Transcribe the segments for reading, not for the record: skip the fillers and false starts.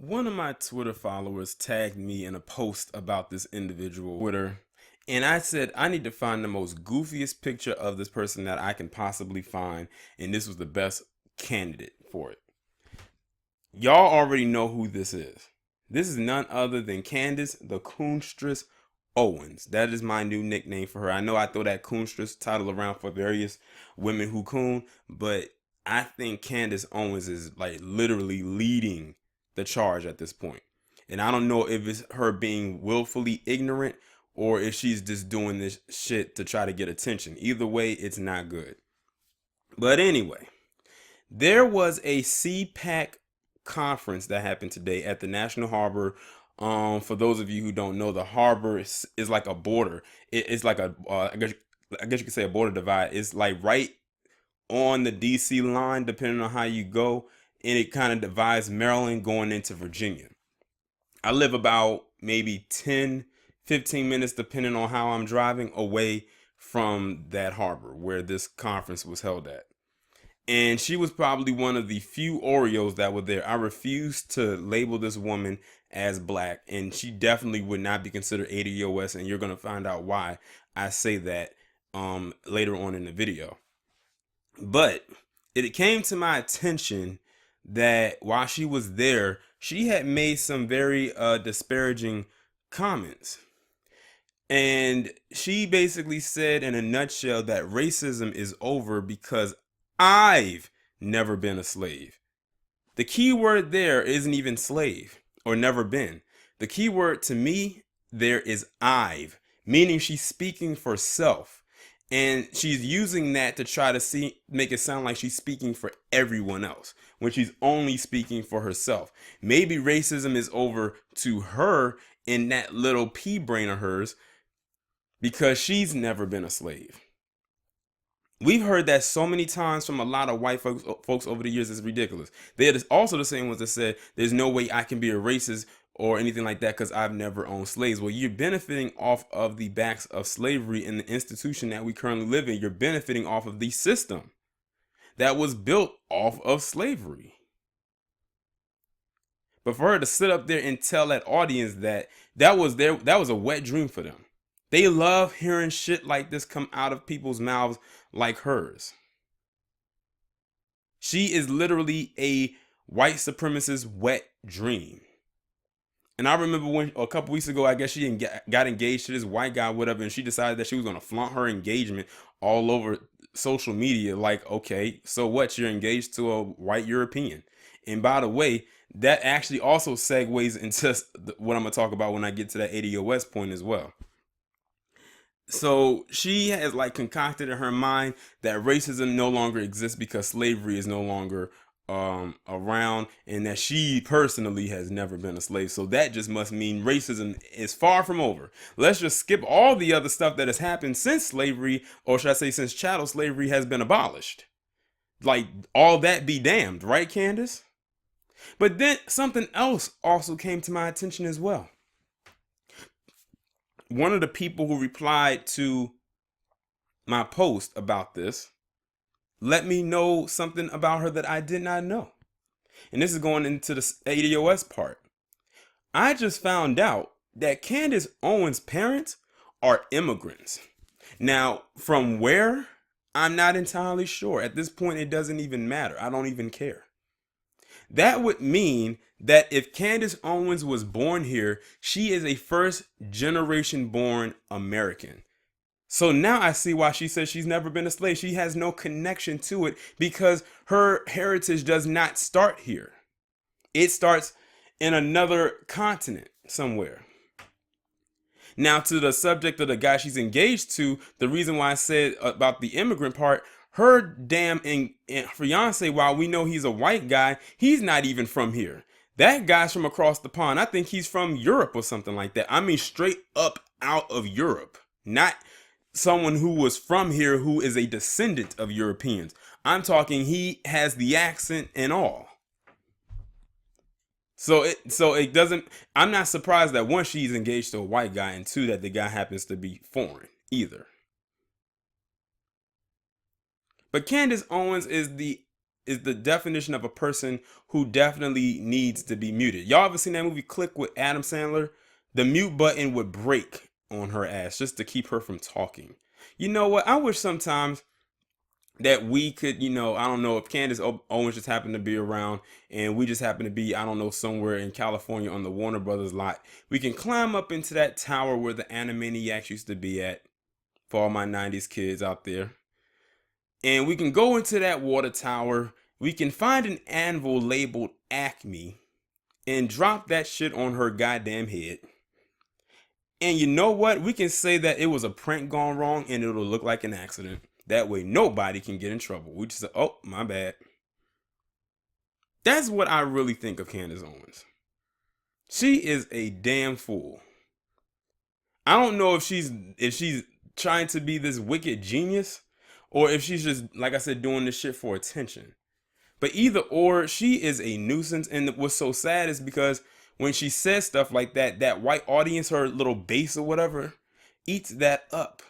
One of my Twitter followers tagged me in a post about this individual Twitter, and I said I need to find the most goofiest picture of this person that I can possibly find, and this was the best candidate for it. Y'all already know who this is. This is none other than Candace, the Coonstress Owens. That is my new nickname for her. I know I throw that Coonstress title around for various women who coon, but I think Candace Owens is like literally leading the charge at this point. And I don't know if it's her being willfully ignorant or if she's just doing this shit to try to get attention. Either way, it's not good. But anyway, there was a CPAC conference that happened today at the National Harbor. For those of you who don't know, the harbor is like a border. It's like I guess you could say a border divide. It's like right on the DC line, depending on how you go, and it kind of divides Maryland going into Virginia. I live about maybe 10, 15 minutes, depending on how I'm driving, away from that harbor where this conference was held at. And she was probably one of the few Oreos that were there. I refuse to label this woman as black, and she definitely would not be considered ADOS, and you're going to find out why I say that later on in the video. But it came to my attention that while she was there, she had made some very disparaging comments. And she basically said in a nutshell that racism is over because I've never been a slave. The key word there isn't even slave or never been. The key word to me there is I've, meaning she's speaking for self. And she's using that to try to make it sound like she's speaking for everyone else when she's only speaking for herself. Maybe racism is over to her in that little pea brain of hers because she's never been a slave. We've heard that so many times from a lot of white folks over the years. It's ridiculous. They're also the same ones that said there's no way I can be a racist or anything like that because I've never owned slaves. Well, you're benefiting off of the backs of slavery in the institution that we currently live in. You're benefiting off of the system that was built off of slavery. But for her to sit up there and tell that audience that was a wet dream for them. They love hearing shit like this come out of people's mouths like hers. She is literally a white supremacist wet dream. And I remember when a couple weeks ago, I guess she got engaged to this white guy, whatever, and she decided that she was going to flaunt her engagement all over social media. Like, okay, so what? You're engaged to a white European. And by the way, that actually also segues into what I'm going to talk about when I get to that ADOS point as well. So she has like concocted in her mind that racism no longer exists because slavery is no longer around, and that she personally has never been a slave. So that just must mean racism is far from over. Let's just skip all the other stuff that has happened since slavery, or should I say since chattel slavery has been abolished. Like, all that be damned, right, Candace? But then something else also came to my attention as well. One of the people who replied to my post about this let me know something about her that I did not know. And this is going into the ADOS part. I just found out that Candace Owens' parents are immigrants. Now, from where? I'm not entirely sure. At this point, it doesn't even matter. I don't even care. That would mean that if Candace Owens was born here, she is a first generation born American. So now I see why she says she's never been a slave. She has no connection to it because her heritage does not start here. It starts in another continent somewhere. Now, to the subject of the guy she's engaged to, the reason why I said about the immigrant part, her damn fiance, while we know he's a white guy, he's not even from here. That guy's from across the pond. I think he's from Europe or something like that. I mean, straight up out of Europe. Not someone who was from here who is a descendant of Europeans. I'm talking he has the accent and all. So it doesn't, I'm not surprised that one, she's engaged to a white guy, and two, that the guy happens to be foreign either. But Candace Owens is the is the definition of a person who definitely needs to be muted. Y'all ever seen that movie Click with Adam Sandler? The mute button would break on her ass just to keep her from talking. You know what? I wish sometimes that we could, I don't know if Candace Owens just happened to be around and we just happen to be, I don't know, somewhere in California on the Warner Brothers lot. We can climb up into that tower where the Animaniacs used to be at, for all my 90s kids out there. And we can go into that water tower. We can find an anvil labeled Acme and drop that shit on her goddamn head. And you know what? We can say that it was a prank gone wrong and it'll look like an accident. That way nobody can get in trouble. We just say, oh, my bad. That's what I really think of Candace Owens. She is a damn fool. I don't know if she's trying to be this wicked genius or if she's just, like I said, doing this shit for attention. But either or, she is a nuisance. And what's so sad is because when she says stuff like that, that white audience, her little base or whatever, eats that up.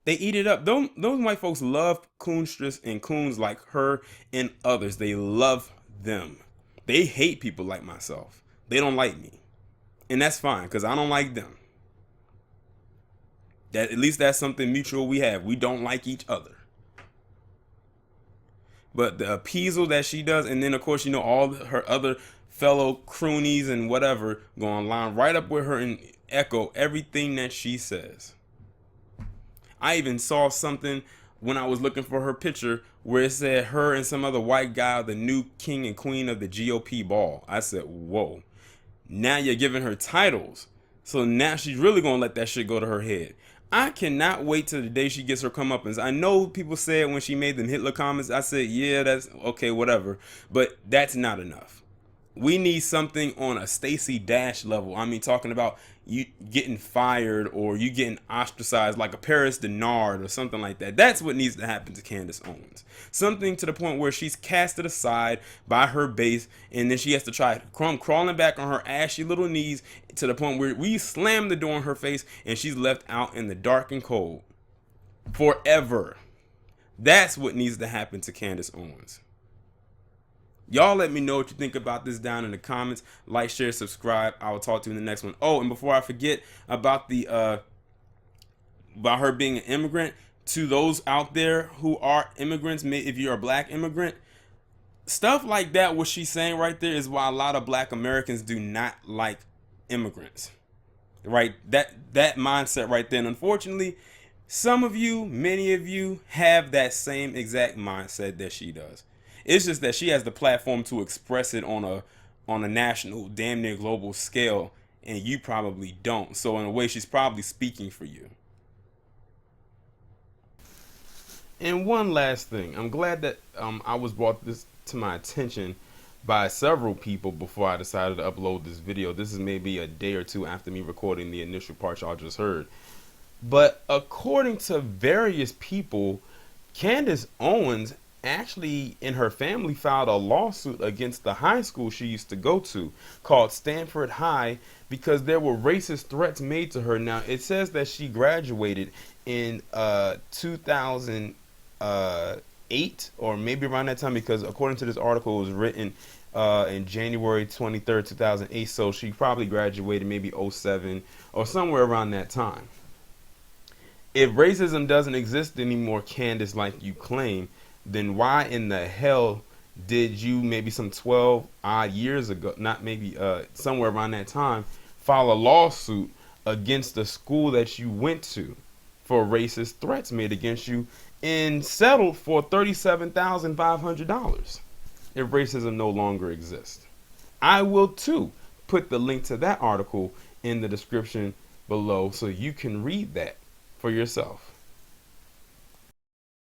They eat it up. Those white folks love Coonstress and coons like her and others. They love them. They hate people like myself. They don't like me. And that's fine, because I don't like them. At least that's something mutual we have. We don't like each other. But the appeasal that she does, and then of course, all her other fellow croonies and whatever go on line right up with her and echo everything that she says. I even saw something when I was looking for her picture where it said her and some other white guy are the new king and queen of the GOP ball. I said, whoa, now you're giving her titles. So now she's really going to let that shit go to her head. I cannot wait till the day she gets her comeuppance. I know people said when she made them Hitler comments, I said, yeah, that's okay, whatever. But that's not enough. We need something on a Stacey Dash level. I mean, talking about you getting fired or you getting ostracized like a Paris Denard or something like that. That's what needs to happen to Candace Owens. Something to the point where she's casted aside by her base and then she has to try crawling back on her ashy little knees to the point where we slam the door in her face and she's left out in the dark and cold forever. That's what needs to happen to Candace Owens. Y'all let me know what you think about this down in the comments. Like, share, subscribe. I will talk to you in the next one. Oh, and before I forget about the about her being an immigrant, to those out there who are immigrants, if you're a black immigrant, stuff like that, what she's saying right there is why a lot of black Americans do not like immigrants. Right? That mindset right there. And unfortunately, some of you, many of you have that same exact mindset that she does. It's just that she has the platform to express it on a national, damn near global scale, and you probably don't. So in a way, she's probably speaking for you. And one last thing, I'm glad that I was brought this to my attention by several people before I decided to upload this video. This is maybe a day or two after me recording the initial part y'all just heard. But according to various people, Candace Owens actually in her family filed a lawsuit against the high school she used to go to called Stanford High because there were racist threats made to her. Now it says that she graduated in 2008 or maybe around that time, because according to this article it was written in January 23rd 2008, so she probably graduated maybe 07 or somewhere around that time. If racism doesn't exist anymore, Candace, like you claim, then why in the hell did you maybe some 12 odd years ago, not maybe somewhere around that time, file a lawsuit against the school that you went to for racist threats made against you and settled for $37,500 if racism no longer exists? I will too put the link to that article in the description below so you can read that for yourself.